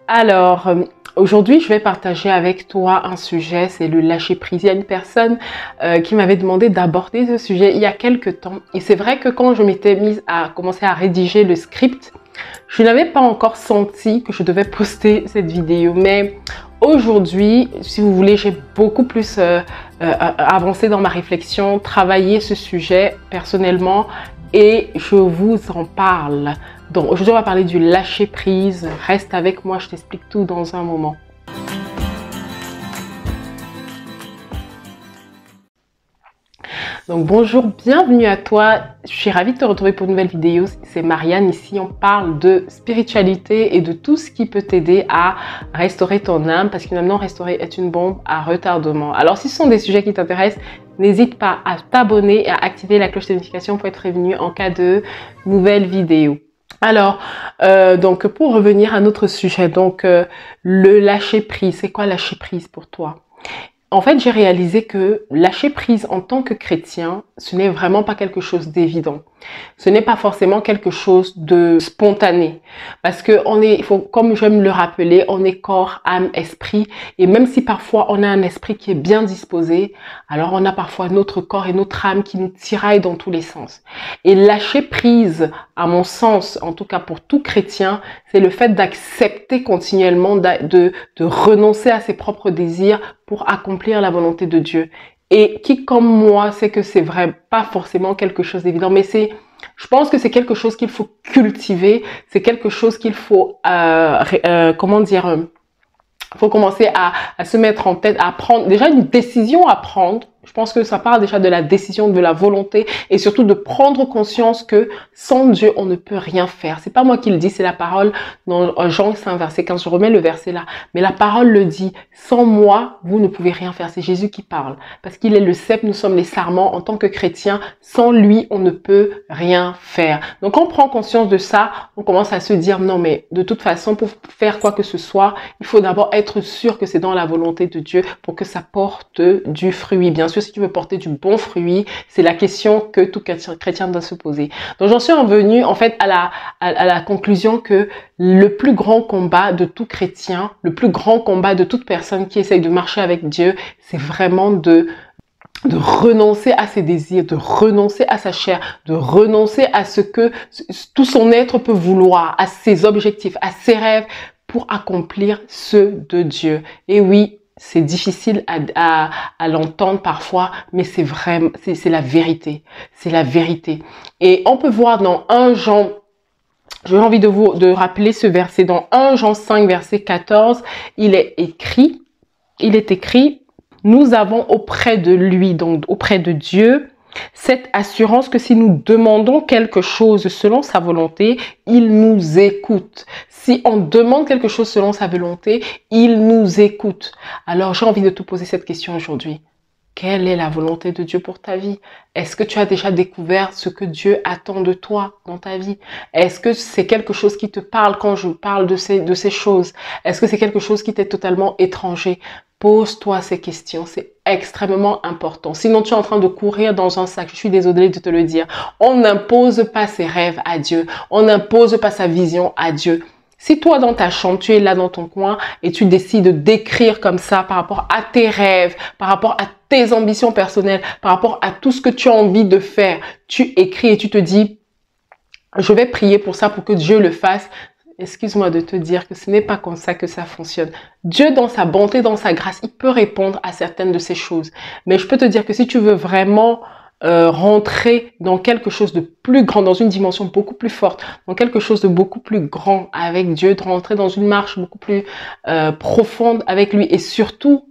Alors, aujourd'hui, je vais partager avec toi un sujet, c'est le lâcher-prise. Il y a une personne qui m'avait demandé d'aborder ce sujet il y a quelques temps. Et c'est vrai que quand je m'étais mise à commencer à rédiger le script, je n'avais pas encore senti que je devais poster cette vidéo. Mais aujourd'hui, si vous voulez, j'ai beaucoup plus avancé dans ma réflexion, travaillé ce sujet personnellement et je vous en parle. Donc aujourd'hui, on va parler du lâcher prise. Reste avec moi, je t'explique tout dans un moment. Donc bonjour, bienvenue à toi. Je suis ravie de te retrouver pour une nouvelle vidéo. C'est Marianne ici. On parle de spiritualité et de tout ce qui peut t'aider à restaurer ton âme parce qu'une âme non restaurée est une bombe à retardement. Alors si ce sont des sujets qui t'intéressent, n'hésite pas à t'abonner et à activer la cloche de notification pour être prévenu en cas de nouvelles vidéos. Alors, donc pour revenir à notre sujet, donc le lâcher prise, c'est quoi lâcher prise pour toi? En fait, j'ai réalisé que lâcher prise en tant que chrétien, ce n'est vraiment pas quelque chose d'évident. Ce n'est pas forcément quelque chose de spontané. Parce que il faut, comme j'aime le rappeler, on est corps, âme, esprit. Et même si parfois on a un esprit qui est bien disposé, alors on a parfois notre corps et notre âme qui nous tiraillent dans tous les sens. Et lâcher prise, à mon sens, en tout cas pour tout chrétien, c'est le fait d'accepter continuellement de renoncer à ses propres désirs pour accomplir la volonté de Dieu. Et qui, comme moi, sait que c'est vrai, pas forcément quelque chose d'évident, mais je pense que c'est quelque chose qu'il faut cultiver, c'est quelque chose qu'il faut, faut commencer à se mettre en tête, à prendre déjà une décision à prendre. Je pense que ça part déjà de la décision, de la volonté et surtout de prendre conscience que sans Dieu, on ne peut rien faire. C'est pas moi qui le dis, c'est la parole dans Jean 5, verset 15. Je remets le verset là. Mais la parole le dit. Sans moi, vous ne pouvez rien faire. C'est Jésus qui parle. Parce qu'il est le cep, nous sommes les sarments. En tant que chrétiens, sans lui, on ne peut rien faire. Donc, on prend conscience de ça. On commence à se dire, non, mais de toute façon, pour faire quoi que ce soit, il faut d'abord être sûr que c'est dans la volonté de Dieu pour que ça porte du fruit. Bien sûr, si tu veux porter du bon fruit, c'est la question que tout chrétien doit se poser. Donc, j'en suis revenue en fait à la conclusion que le plus grand combat de tout chrétien, le plus grand combat de toute personne qui essaye de marcher avec Dieu, c'est vraiment de renoncer à ses désirs, de renoncer à sa chair, de renoncer à ce que tout son être peut vouloir, à ses objectifs, à ses rêves pour accomplir ceux de Dieu. Et oui, c'est difficile à l'entendre parfois, mais c'est vrai, c'est la vérité. C'est la vérité. Et on peut voir dans 1 Jean, j'ai envie de rappeler ce verset, dans 1 Jean 5, verset 14, il est écrit, nous avons auprès de lui, donc auprès de Dieu, cette assurance que si nous demandons quelque chose selon sa volonté, il nous écoute. Si on demande quelque chose selon sa volonté, il nous écoute. Alors, j'ai envie de te poser cette question aujourd'hui. Quelle est la volonté de Dieu pour ta vie? Est-ce que tu as déjà découvert ce que Dieu attend de toi dans ta vie? Est-ce que c'est quelque chose qui te parle quand je parle de ces choses? Est-ce que c'est quelque chose qui t'est totalement étranger? Pose-toi ces questions, c'est extrêmement important. Sinon, tu es en train de courir dans un sac. Je suis désolée de te le dire. On n'impose pas ses rêves à Dieu. On n'impose pas sa vision à Dieu. Si toi, dans ta chambre, tu es là dans ton coin et tu décides d'écrire comme ça par rapport à tes rêves, par rapport à tes ambitions personnelles, par rapport à tout ce que tu as envie de faire, tu écris et tu te dis, je vais prier pour ça, pour que Dieu le fasse. Excuse-moi de te dire que ce n'est pas comme ça que ça fonctionne. Dieu, dans sa bonté, dans sa grâce, il peut répondre à certaines de ces choses. Mais je peux te dire que si tu veux vraiment rentrer dans quelque chose de plus grand, dans une dimension beaucoup plus forte, dans quelque chose de beaucoup plus grand avec Dieu, de rentrer dans une marche beaucoup plus profonde avec lui et surtout,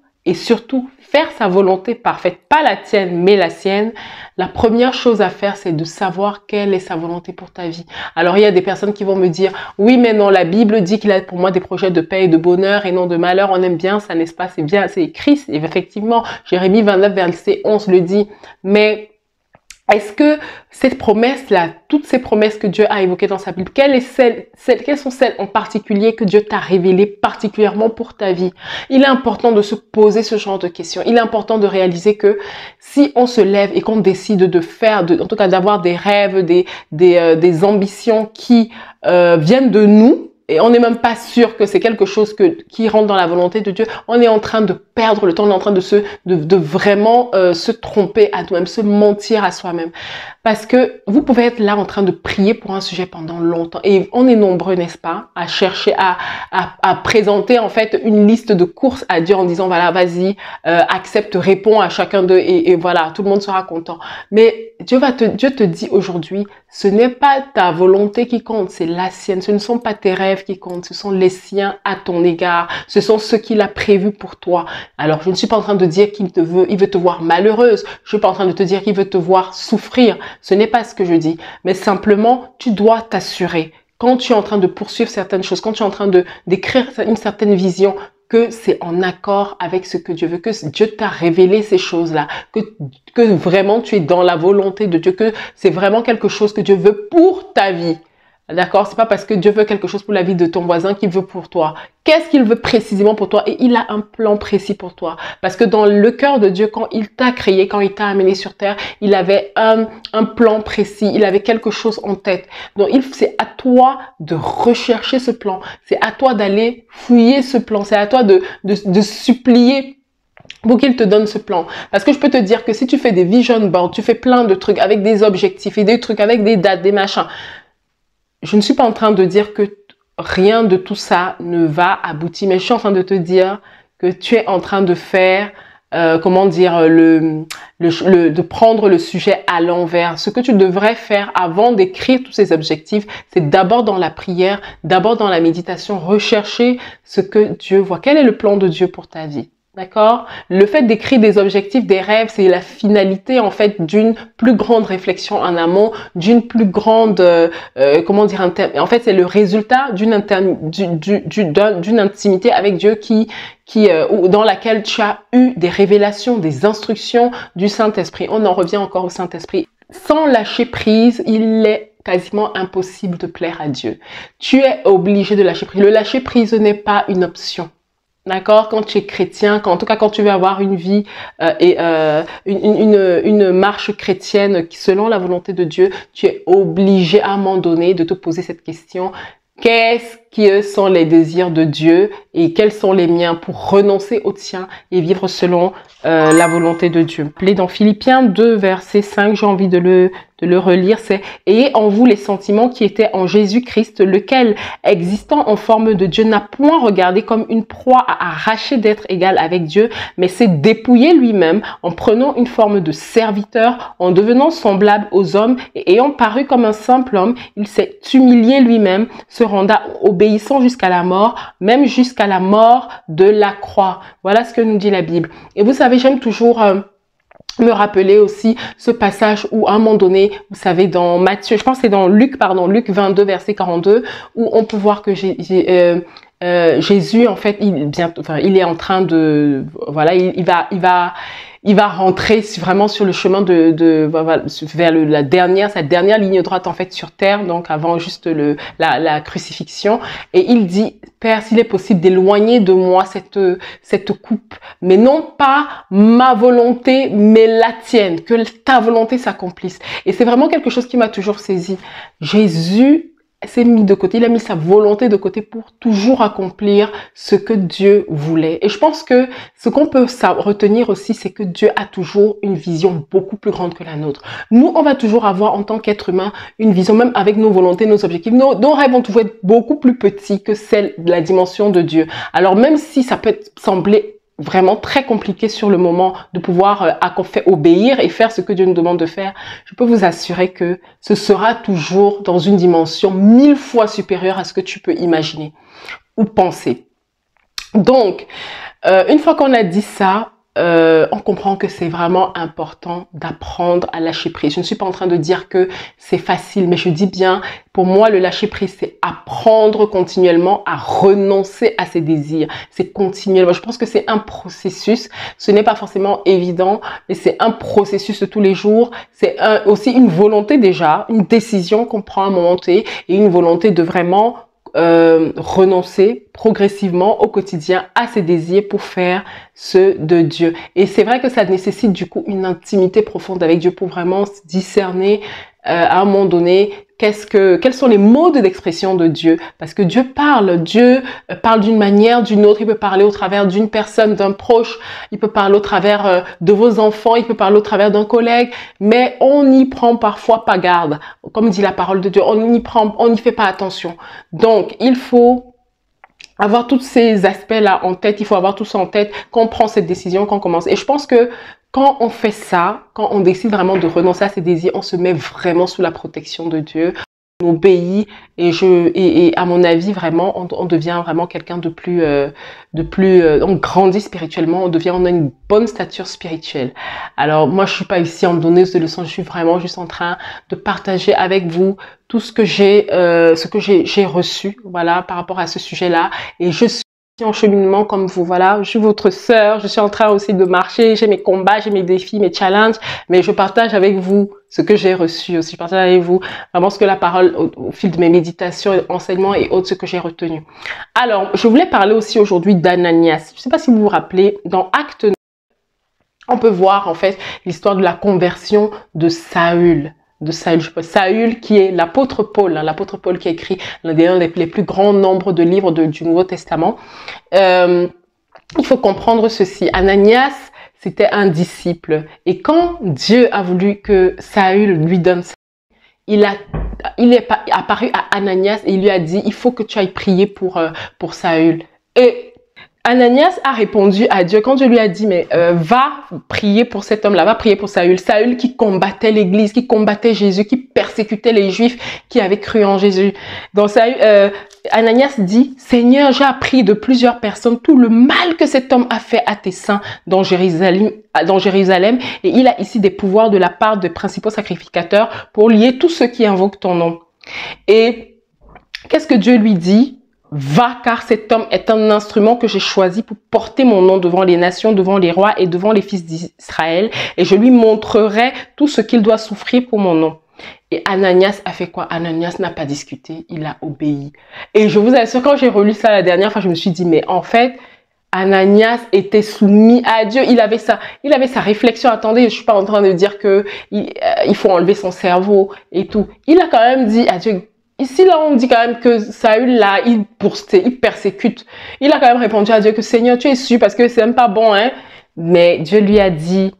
faire sa volonté parfaite, pas la tienne, mais la sienne. La première chose à faire, c'est de savoir quelle est sa volonté pour ta vie. Alors, il y a des personnes qui vont me dire, oui, mais non, la Bible dit qu'il a pour moi des projets de paix et de bonheur et non de malheur. On aime bien ça, n'est-ce pas? C'est bien, c'est écrit. Et effectivement, Jérémie 29, verset 11 le dit. Mais est-ce que cette promesse-là, toutes ces promesses que Dieu a évoquées dans sa Bible, quelles sont celles en particulier que Dieu t'a révélées particulièrement pour ta vie? Il est important de se poser ce genre de questions. Il est important de réaliser que si on se lève et qu'on décide de faire, en tout cas d'avoir des rêves, des ambitions qui viennent de nous, et on n'est même pas sûr que c'est quelque chose qui rentre dans la volonté de Dieu, on est en train de perdre le temps, on est en train de vraiment se tromper à nous-mêmes, se mentir à soi-même. Parce que vous pouvez être là en train de prier pour un sujet pendant longtemps. Et on est nombreux, n'est-ce pas, à chercher, à présenter en fait une liste de courses à Dieu en disant, voilà, vas-y, accepte, réponds à chacun d'eux et voilà, tout le monde sera content. Mais Dieu te dit aujourd'hui, ce n'est pas ta volonté qui compte, c'est la sienne. Ce ne sont pas tes rêves qui comptent, ce sont les siens à ton égard. Ce sont ceux qu'il a prévus pour toi. Alors, je ne suis pas en train de dire il veut te voir malheureuse. Je suis pas en train de te dire qu'il veut te voir souffrir. Ce n'est pas ce que je dis. Mais simplement, tu dois t'assurer, quand tu es en train de poursuivre certaines choses, quand tu es en train d'écrire une certaine vision, que c'est en accord avec ce que Dieu veut, que Dieu t'a révélé ces choses-là, que vraiment tu es dans la volonté de Dieu, que c'est vraiment quelque chose que Dieu veut pour ta vie. D'accord? C'est pas parce que Dieu veut quelque chose pour la vie de ton voisin qu'il veut pour toi. Qu'est-ce qu'il veut précisément pour toi? Et il a un plan précis pour toi. Parce que dans le cœur de Dieu, quand il t'a créé, quand il t'a amené sur terre, il avait un plan précis. Il avait quelque chose en tête. Donc, c'est à toi de rechercher ce plan. C'est à toi d'aller fouiller ce plan. C'est à toi de supplier pour qu'il te donne ce plan. Parce que je peux te dire que si tu fais des vision boards, tu fais plein de trucs avec des objectifs et des trucs avec des dates, des machins, je ne suis pas en train de dire que rien de tout ça ne va aboutir, mais je suis en train de te dire que tu es en train de faire, de prendre le sujet à l'envers. Ce que tu devrais faire avant d'écrire tous ces objectifs, c'est d'abord dans la prière, d'abord dans la méditation, rechercher ce que Dieu voit. Quel est le plan de Dieu pour ta vie? D'accord? Le fait d'écrire des objectifs, des rêves, c'est la finalité en fait d'une plus grande réflexion en amont, d'une plus grande, en fait c'est le résultat d'une intimité avec Dieu dans laquelle tu as eu des révélations, des instructions du Saint-Esprit. On en revient encore au Saint-Esprit. Sans lâcher prise, il est quasiment impossible de plaire à Dieu. Tu es obligé de lâcher prise. Le lâcher prise n'est pas une option. D'accord? Quand tu es chrétien, en tout cas quand tu veux avoir une vie une marche chrétienne selon la volonté de Dieu, tu es obligé à un moment donné de te poser cette question. Qu'est-ce qui sont les désirs de Dieu et quels sont les miens pour renoncer aux tiens et vivre selon la volonté de Dieu. Dans Philippiens 2, verset 5, j'ai envie de le relire, c'est « Ayez en vous les sentiments qui étaient en Jésus-Christ, lequel, existant en forme de Dieu, n'a point regardé comme une proie à arracher d'être égal avec Dieu, mais s'est dépouillé lui-même en prenant une forme de serviteur, en devenant semblable aux hommes et ayant paru comme un simple homme, il s'est humilié lui-même, se renda obéissant jusqu'à la mort, même jusqu'à la mort de la croix. » Voilà ce que nous dit la Bible. Et vous savez, j'aime toujours me rappeler aussi ce passage où à un moment donné, vous savez, dans Matthieu, je pense que c'est dans Luc 22, verset 42, où on peut voir que Jésus, en fait, il est en train de, voilà, il va rentrer vraiment sur le chemin vers sa dernière ligne droite en fait sur terre, donc avant juste la crucifixion, et il dit: Père, s'il est possible d'éloigner de moi cette coupe, mais non pas ma volonté, mais la tienne, que ta volonté s'accomplisse. Et c'est vraiment quelque chose qui m'a toujours saisi. Jésus s'est mis de côté, il a mis sa volonté de côté pour toujours accomplir ce que Dieu voulait. Et je pense que ce qu'on peut retenir aussi, c'est que Dieu a toujours une vision beaucoup plus grande que la nôtre. Nous, on va toujours avoir en tant qu'être humain une vision, même avec nos volontés, nos objectifs. Nos rêves vont toujours être beaucoup plus petits que celle de la dimension de Dieu. Alors même si ça peut sembler vraiment très compliqué sur le moment de pouvoir obéir et faire ce que Dieu nous demande de faire, je peux vous assurer que ce sera toujours dans une dimension 1000 fois supérieure à ce que tu peux imaginer ou penser. Donc, une fois qu'on a dit ça, on comprend que c'est vraiment important d'apprendre à lâcher prise. Je ne suis pas en train de dire que c'est facile, mais je dis bien, pour moi, le lâcher prise, c'est apprendre continuellement à renoncer à ses désirs. C'est continuellement. Je pense que c'est un processus. Ce n'est pas forcément évident, mais c'est un processus de tous les jours. C'est aussi une volonté déjà, une décision qu'on prend à un moment T et une volonté de vraiment renoncer progressivement au quotidien à ses désirs pour faire ceux de Dieu. Et c'est vrai que ça nécessite du coup une intimité profonde avec Dieu pour vraiment discerner à un moment donné quels sont les modes d'expression de Dieu? Parce que Dieu parle parle d'une manière, d'une autre. Il peut parler au travers d'une personne, d'un proche. Il peut parler au travers de vos enfants. Il peut parler au travers d'un collègue. Mais on n'y prend parfois pas garde. Comme dit la parole de Dieu, on n'y fait pas attention. Donc, il faut avoir tous ces aspects-là en tête, il faut avoir tout ça en tête quand on prend cette décision, quand on commence. Et je pense que quand on fait ça, quand on décide vraiment de renoncer à ses désirs, on se met vraiment sous la protection de Dieu, on obéit et à mon avis vraiment on devient vraiment quelqu'un de plus on grandit spirituellement, on a une bonne stature spirituelle. Alors moi je suis pas ici en donneuse de leçons, je suis vraiment juste en train de partager avec vous tout ce que j'ai reçu, voilà, par rapport à ce sujet-là. Et je suis en cheminement comme vous, voilà, je suis votre sœur, je suis en train aussi de marcher, j'ai mes combats, j'ai mes défis, mes challenges, mais je partage avec vous ce que j'ai reçu aussi, je partage avec vous vraiment ce que la parole au fil de mes méditations, enseignements et autres, ce que j'ai retenu. Alors, je voulais parler aussi aujourd'hui d'Ananias. Je ne sais pas si vous vous rappelez, dans Acte 9, on peut voir en fait l'histoire de la conversion de Saül. Saül qui est l'apôtre Paul, hein, l'apôtre Paul qui a écrit l'un des plus grands nombres de livres du Nouveau Testament. Il faut comprendre ceci. Ananias, c'était un disciple. Et quand Dieu a voulu que Saül lui donne ça, il est apparu à Ananias et il lui a dit, il faut que tu ailles prier pour Saül. Et Ananias a répondu à Dieu quand Dieu lui a dit, mais va prier pour cet homme-là, va prier pour Saül. Saül qui combattait l'Église, qui combattait Jésus, qui persécutait les Juifs qui avaient cru en Jésus. Donc Ananias dit, Seigneur, j'ai appris de plusieurs personnes tout le mal que cet homme a fait à tes saints dans Jérusalem, et il a ici des pouvoirs de la part des principaux sacrificateurs pour lier tous ceux qui invoquent ton nom. Et qu'est-ce que Dieu lui dit? Va, car cet homme est un instrument que j'ai choisi pour porter mon nom devant les nations, devant les rois et devant les fils d'Israël, et je lui montrerai tout ce qu'il doit souffrir pour mon nom. Et Ananias a fait quoi? Ananias n'a pas discuté, il a obéi. Et je vous assure, quand j'ai relu ça la dernière fois, je me suis dit, mais en fait, Ananias était soumis à Dieu. Il avait sa réflexion. Attendez, je suis pas en train de dire que il faut enlever son cerveau et tout. Il a quand même dit à Dieu. Ici, là, on dit quand même que Saül, là, il persécute. Il a quand même répondu à Dieu que Seigneur, tu es sûr parce que c'est même pas bon, hein. Mais Dieu lui a dit,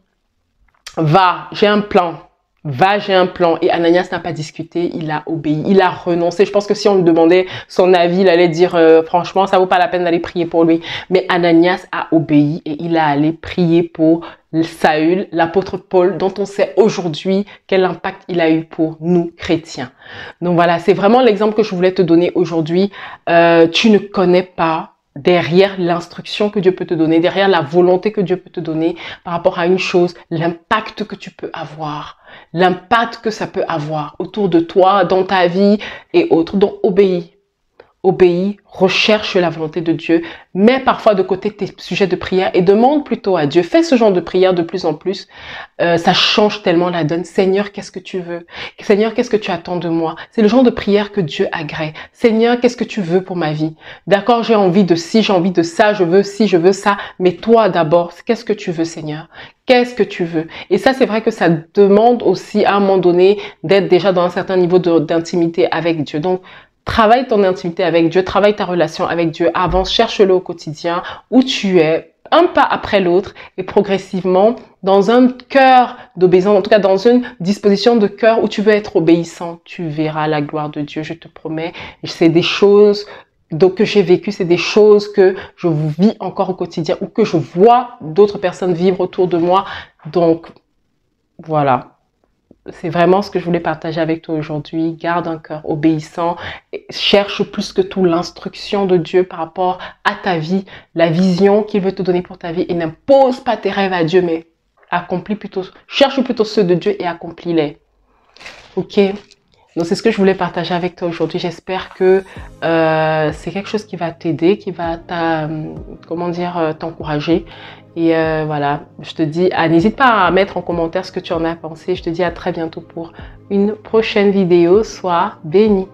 va, j'ai un plan. Va, j'ai un plan. Et Ananias n'a pas discuté, il a obéi, il a renoncé. Je pense que si on lui demandait son avis, il allait dire, franchement, ça vaut pas la peine d'aller prier pour lui. Mais Ananias a obéi et il a allé prier pour Saül, l'apôtre Paul, dont on sait aujourd'hui quel impact il a eu pour nous chrétiens. Donc voilà, c'est vraiment l'exemple que je voulais te donner aujourd'hui. Tu ne connais pas derrière l'instruction que Dieu peut te donner, derrière la volonté que Dieu peut te donner par rapport à une chose, l'impact que tu peux avoir, l'impact que ça peut avoir autour de toi, dans ta vie et autres. Donc obéis. Obéis, recherche la volonté de Dieu, mets parfois de côté tes sujets de prière et demande plutôt à Dieu. Fais ce genre de prière de plus en plus. Ça change tellement la donne. Seigneur, qu'est-ce que tu veux? Seigneur, qu'est-ce que tu attends de moi? C'est le genre de prière que Dieu agrée. Seigneur, qu'est-ce que tu veux pour ma vie? D'accord, j'ai envie de ci, j'ai envie de ça, je veux ci, je veux ça. Mais toi d'abord, qu'est-ce que tu veux, Seigneur? Qu'est-ce que tu veux? Et ça, c'est vrai que ça demande aussi à un moment donné d'être déjà dans un certain niveau d'intimité avec Dieu. Donc, travaille ton intimité avec Dieu, travaille ta relation avec Dieu, avance, cherche-le au quotidien, où tu es, un pas après l'autre, et progressivement, dans un cœur d'obéissance, en tout cas dans une disposition de cœur où tu veux être obéissant, tu verras la gloire de Dieu, je te promets. C'est des choses que j'ai vécues, c'est des choses que je vis encore au quotidien, ou que je vois d'autres personnes vivre autour de moi. Donc, voilà. C'est vraiment ce que je voulais partager avec toi aujourd'hui. Garde un cœur obéissant. Cherche plus que tout l'instruction de Dieu par rapport à ta vie, la vision qu'il veut te donner pour ta vie. Et n'impose pas tes rêves à Dieu, mais cherche plutôt ceux de Dieu et accomplis-les. Ok? Donc c'est ce que je voulais partager avec toi aujourd'hui. J'espère que c'est quelque chose qui va t'aider, qui va t'encourager. Et voilà, je te dis, n'hésite pas à mettre en commentaire ce que tu en as pensé. Je te dis à très bientôt pour une prochaine vidéo. Sois béni.